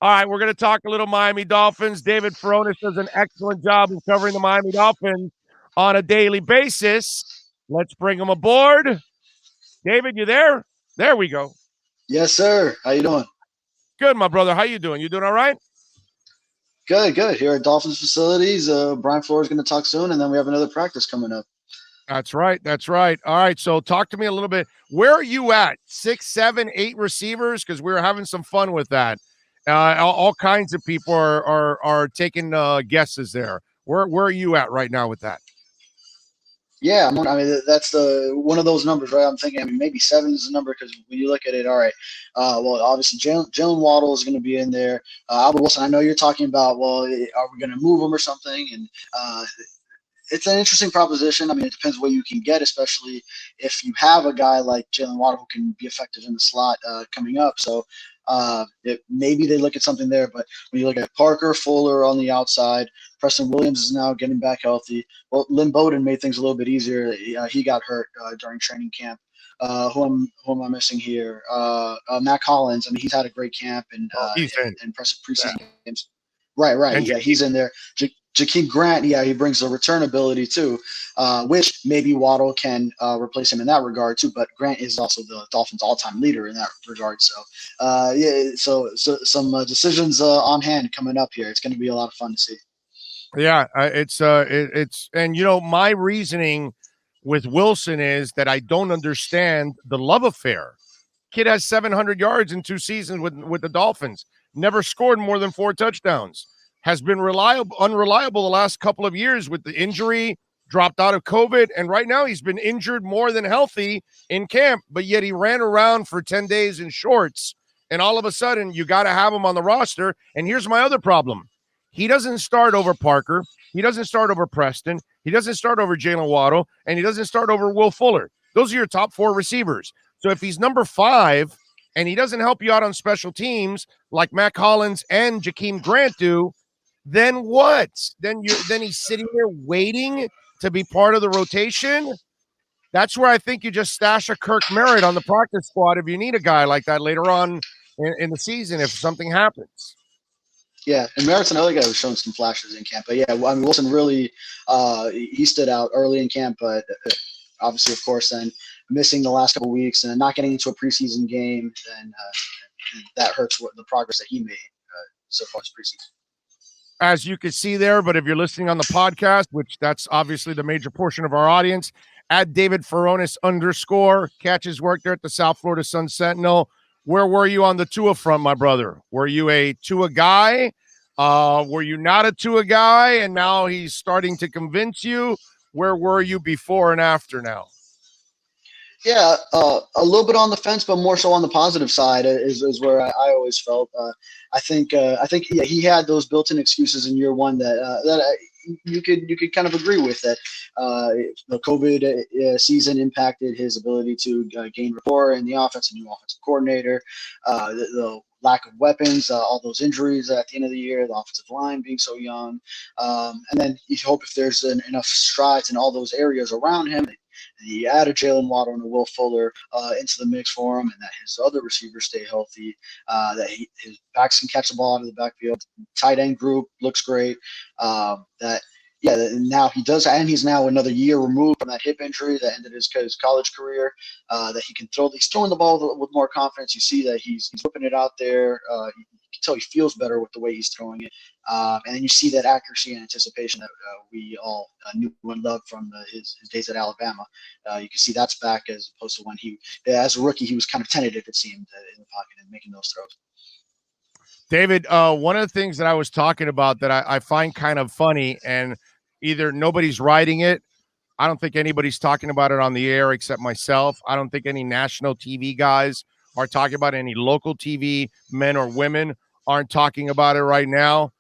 All right, we're going to talk a little Miami Dolphins. David Furones does an excellent job of covering the Miami Dolphins on a daily basis. Let's bring him aboard. David, you there? There we go. Yes, sir. How you doing? Good, my brother. How you doing? You doing all right? Good, good. Here at Dolphins facilities, Brian Flores is going to talk soon, and then we have another practice coming up. That's right. That's right. All right. So talk to me a little bit. Where are you at? 6, 7, 8 receivers? Because we were having some fun with that. All kinds of people are taking guesses there. Where are you at right now with that? Yeah, I mean that's the one of those numbers, right? I'm thinking, I mean, maybe seven is the number because when you look at it, all right. Well, obviously, Jalen Waddle is going to be in there. Albert Wilson, I know you're talking about. Well, are we going to move him or something? And it's an interesting proposition. I mean, it depends what you can get, especially if you have a guy like Jalen Waddle who can be effective in the slot coming up. So maybe they look at something there. But when you look at Parker, Fuller on the outside, Preston Williams is now getting back healthy. Well, Lynn Bowden made things a little bit easier. He got hurt during training camp. Who am I missing here? Matt Collins. I mean, he's had a great camp and impressive preseason games. Right. Yeah, he's in there. Jakeem Grant, yeah, he brings the return ability too, which maybe Waddle can replace him in that regard too. But Grant is also the Dolphins' all-time leader in that regard. So, so some decisions on hand coming up here. It's going to be a lot of fun to see. Yeah, it's and my reasoning with Wilson is that I don't understand the love affair. Kid has 700 yards in 2 seasons with the Dolphins. Never scored more than 4 touchdowns. Has been unreliable the last couple of years with the injury, dropped out of COVID, and right now he's been injured more than healthy in camp, but yet he ran around for 10 days in shorts, and all of a sudden you got to have him on the roster. And here's my other problem. He doesn't start over Parker. He doesn't start over Preston. He doesn't start over Jalen Waddle, and he doesn't start over Will Fuller. Those are your top 4 receivers. So if he's number 5 and he doesn't help you out on special teams like Matt Collins and Jakeem Grant do, then what? Then he's sitting there waiting to be part of the rotation. That's where I think you just stash a Kirk Merritt on the practice squad if you need a guy like that later on in the season if something happens. Yeah, and Merritt's another guy who's shown some flashes in camp. But yeah, I mean, Wilson really he stood out early in camp, but obviously, of course, then missing the last couple of weeks and not getting into a preseason game, then that hurts the progress that he made so far this preseason. As you can see there, but if you're listening on the podcast, which that's obviously the major portion of our audience, at David Furones _ catch his work there at the South Florida Sun Sentinel. Where were you on the Tua front, my brother? Were you a Tua guy? Were you not a Tua guy, and now he's starting to convince you? Where were you before and after now? Yeah, a little bit on the fence, but more so on the positive side is where I always felt. I think yeah, he had those built-in excuses in year one that you could kind of agree with, that the COVID season impacted his ability to gain rapport in the offense, a new offensive coordinator, the lack of weapons, all those injuries at the end of the year, the offensive line being so young, and then you hope if there's enough strides in all those areas around him. He added Jalen Waddle and Will Fuller into the mix for him, and that his other receivers stay healthy, that his backs can catch the ball out of the backfield. Tight end group looks great. Now he does, and he's now another year removed from that hip injury that ended his college career, that he can throw. He's throwing the ball with more confidence. You see that he's whipping it out there. You can tell he feels better with the way he's throwing it. And then you see that accuracy and anticipation that we all knew and loved from his days at Alabama. You can see that's back, as opposed to when as a rookie, he was kind of tentative, it seemed, in the pocket and making those throws. David, one of the things that I was talking about that I find kind of funny, and either nobody's writing it, I don't think anybody's talking about it on the air except myself. I don't think any national TV guys are talking about it. Any local TV men or women aren't talking about it right now.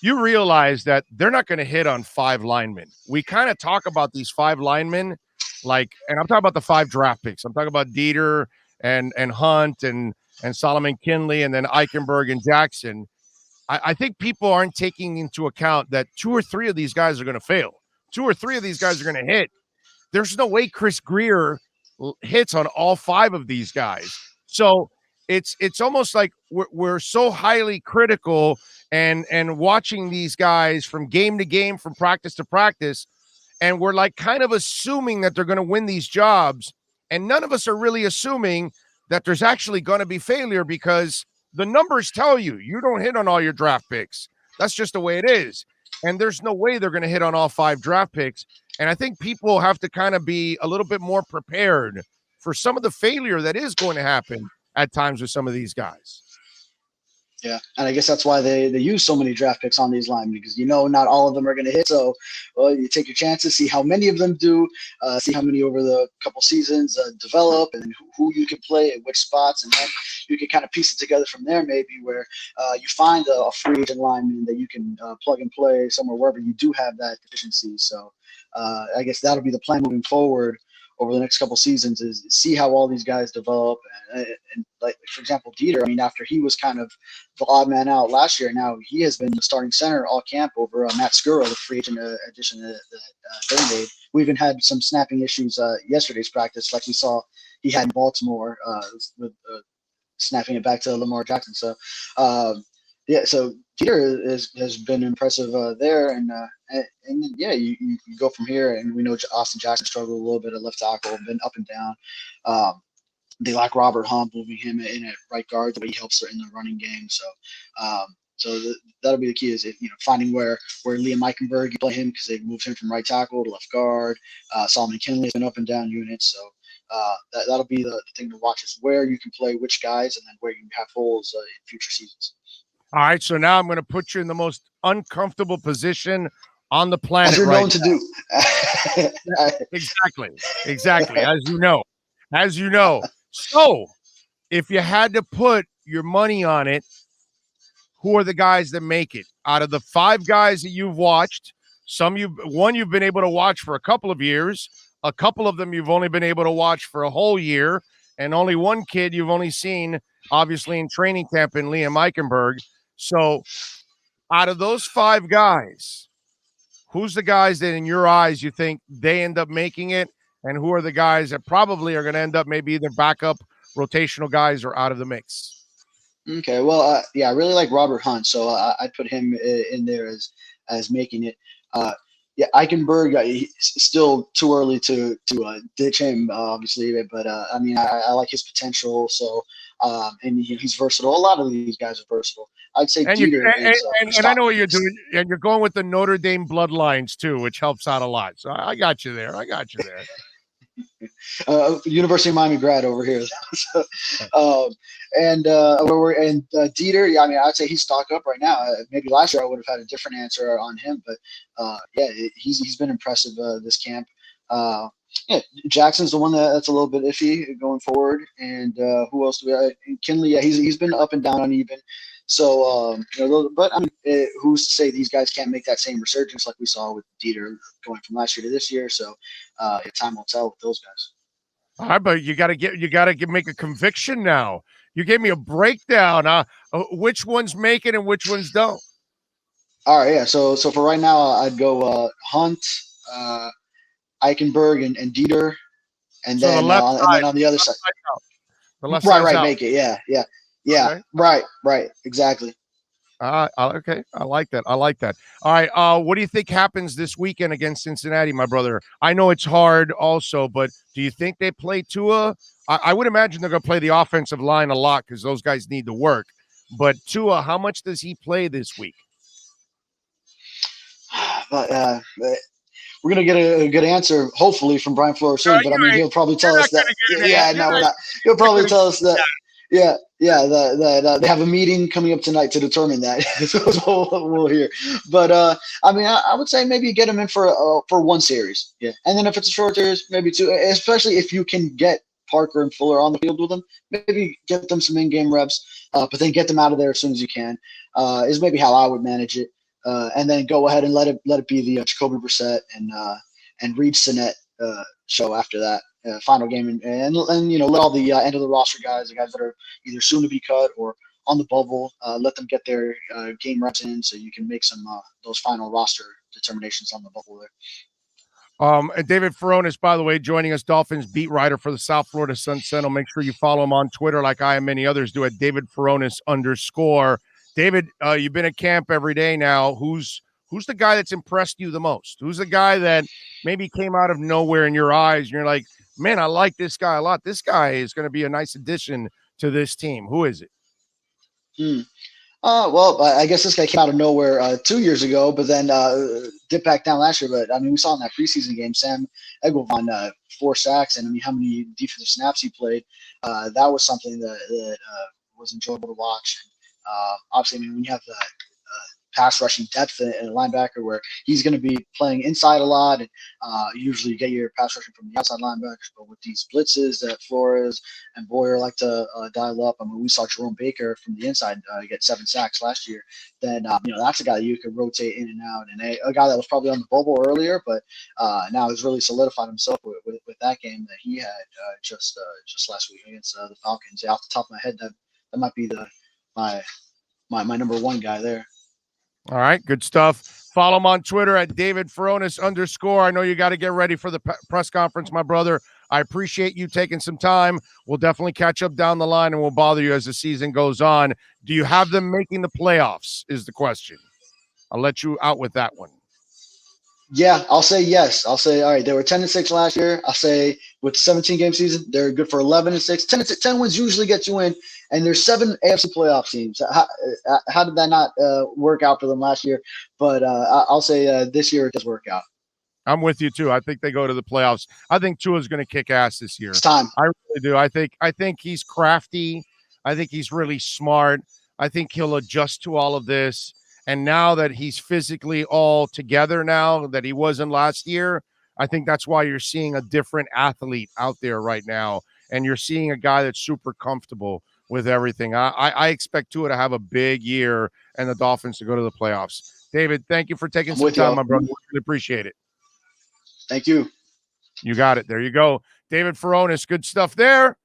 You realize that they're not going to hit on 5 linemen. We kind of talk about these 5 linemen, and I'm talking about the 5 draft picks. I'm talking about Dieter and Hunt and Solomon Kinley, and then Eichenberg and Jackson. I think people aren't taking into account that 2 or 3 of these guys are going to fail. 2 or 3 of these guys are going to hit. There's no way Chris Greer hits on all 5 of these guys. So it's almost like we're so highly critical and watching these guys from game to game, from practice to practice, and we're like kind of assuming that they're going to win these jobs, and none of us are really assuming that there's actually going to be failure, because the numbers tell you you don't hit on all your draft picks. That's just the way it is, and there's no way they're going to hit on all 5 draft picks. And I think people have to kind of be a little bit more prepared for some of the failure that is going to happen at times with some of these guys. Yeah, and I guess that's why they use so many draft picks on these linemen, because not all of them are going to hit. So, well, you take your chances, see how many of them do, see how many over the couple seasons develop, and who you can play at which spots, and then you can kind of piece it together from there. Maybe where you find a free agent lineman that you can plug and play somewhere wherever you do have that deficiency. So, I guess that'll be the plan moving forward over the next couple seasons, is see how all these guys develop. And like, for example, Dieter, I mean, after he was kind of the odd man out last year, now he has been the starting center all camp over Matt Skuro, the free agent addition that they made. We even had some snapping issues yesterday's practice, like we saw he had in Baltimore with snapping it back to Lamar Jackson. So, yeah, so Dieter has been impressive there, and yeah, you go from here, and we know Austin Jackson struggled a little bit at left tackle, been up and down. They like Robert Hunt, moving him in at right guard, the way he helps in the running game. So, that'll be the key, is finding where Liam Eichenberg, you play him, because they moved him from right tackle to left guard. Solomon Kinley has been up and down units, so that'll be the thing to watch, is where you can play which guys, and then where you have holes in future seasons. All right, so now I'm going to put you in the most uncomfortable position on the planet. As you're known to do. Exactly. As you know. So, if you had to put your money on it, who are the guys that make it out of the 5 guys that you've watched? One you've been able to watch for a couple of years. A couple of them you've only been able to watch for a whole year, and only one kid you've only seen, obviously, in training camp, in Liam Eichenberg. So, out of those 5 guys, who's the guys that in your eyes you think they end up making it, and who are the guys that probably are going to end up maybe either backup rotational guys or out of the mix? Okay, well, yeah, I really like Robert Hunt, so I'd put him in there as making it. Yeah, Eichenberg, he's still too early to ditch him, obviously, but I mean, I like his potential. So, and he's versatile. A lot of these guys are versatile. I'd say Dieter and I know what you're doing, and you're going with the Notre Dame bloodlines too, which helps out a lot. So I got you there. University of Miami grad over here. So, and Dieter, yeah, I mean, I'd say he's stock up right now. Maybe last year I would have had a different answer on him, but yeah, he's been impressive this camp. Yeah, Jackson's the one that's a little bit iffy going forward. And who else do we have? Kinley, yeah, he's been up and down uneven. So, but I mean, who's to say these guys can't make that same resurgence like we saw with Dieter going from last year to this year? So, time will tell with those guys. All right, but you got to make a conviction now. You gave me a breakdown. Which ones make it and which ones don't? All right, yeah. So for right now, I'd go Hunt, Eichenberg, and Dieter, and then on the other side, right, make it, yeah. Okay. Right, exactly. Okay, I like that. All right, what do you think happens this weekend against Cincinnati, my brother? I know it's hard also, but do you think they play Tua? I would imagine they're going to play the offensive line a lot because those guys need to work. But Tua, how much does he play this week? We're gonna get a good answer, hopefully, from Brian Flores soon. But I mean, he'll probably tell us that. Yeah, no, we're not. He'll probably tell us that. Yeah, that they have a meeting coming up tonight to determine that. So we'll hear. But I mean, I would say maybe get him in for one series. Yeah, and then if it's a short series, maybe 2. Especially if you can get Parker and Fuller on the field with them, maybe get them some in-game reps. But then get them out of there as soon as you can. Is maybe how I would manage it. And then go ahead and let it be the Jacoby Brissett and Reed Sinnett show after that final game, and let all the end of the roster guys, the guys that are either soon to be cut or on the bubble, let them get their game reps in, so you can make some those final roster determinations on the bubble there. And David Furones, by the way, joining us, Dolphins beat writer for the South Florida Sentinel. Make sure you follow him on Twitter, like I and many others do, at David Furones _ David, you've been at camp every day now. Who's the guy that's impressed you the most? Who's the guy that maybe came out of nowhere in your eyes, and you're like, man, I like this guy a lot. This guy is going to be a nice addition to this team. Who is it? Well, I guess this guy came out of nowhere 2 years ago, but then dipped back down last year. But I mean, we saw in that preseason game, Sam Egglevon, 4 sacks, and I mean, how many defensive snaps he played. That was something that was enjoyable to watch. Obviously, I mean, when you have the pass rushing depth in a linebacker where he's going to be playing inside a lot, and usually you get your pass rushing from the outside linebackers, but with these blitzes that Flores and Boyer like to dial up. I mean, we saw Jerome Baker from the inside get 7 sacks last year. Then that's a guy that you could rotate in and out, and a guy that was probably on the bubble earlier, but now has really solidified himself with that game that he had just last week against the Falcons. Yeah, off the top of my head, that might be my number one guy there. All right, good stuff. Follow him on Twitter at David Furones _ I know you got to get ready for the press conference, my brother. I appreciate you taking some time. We'll definitely catch up down the line, and we'll bother you as the season goes on. Do you have them making the playoffs is the question. I'll let you out with that one. Yeah, I'll say yes. I'll say, all right, they were 10-6 last year. I'll say with the 17-game season, they're good for 11-6. 10 wins usually get you in, and there's 7 AFC playoff teams. How did that not work out for them last year? But I'll say this year it does work out. I'm with you, too. I think they go to the playoffs. I think Tua's going to kick ass this year. It's time. I really do. I think he's crafty. I think he's really smart. I think he'll adjust to all of this. And now that he's physically all together now that he wasn't last year, I think that's why you're seeing a different athlete out there right now. And you're seeing a guy that's super comfortable with everything. I expect Tua to have a big year and the Dolphins to go to the playoffs. David, thank you for taking some time, my brother. Really appreciate it. Thank you. You got it. There you go. David Furones, good stuff there.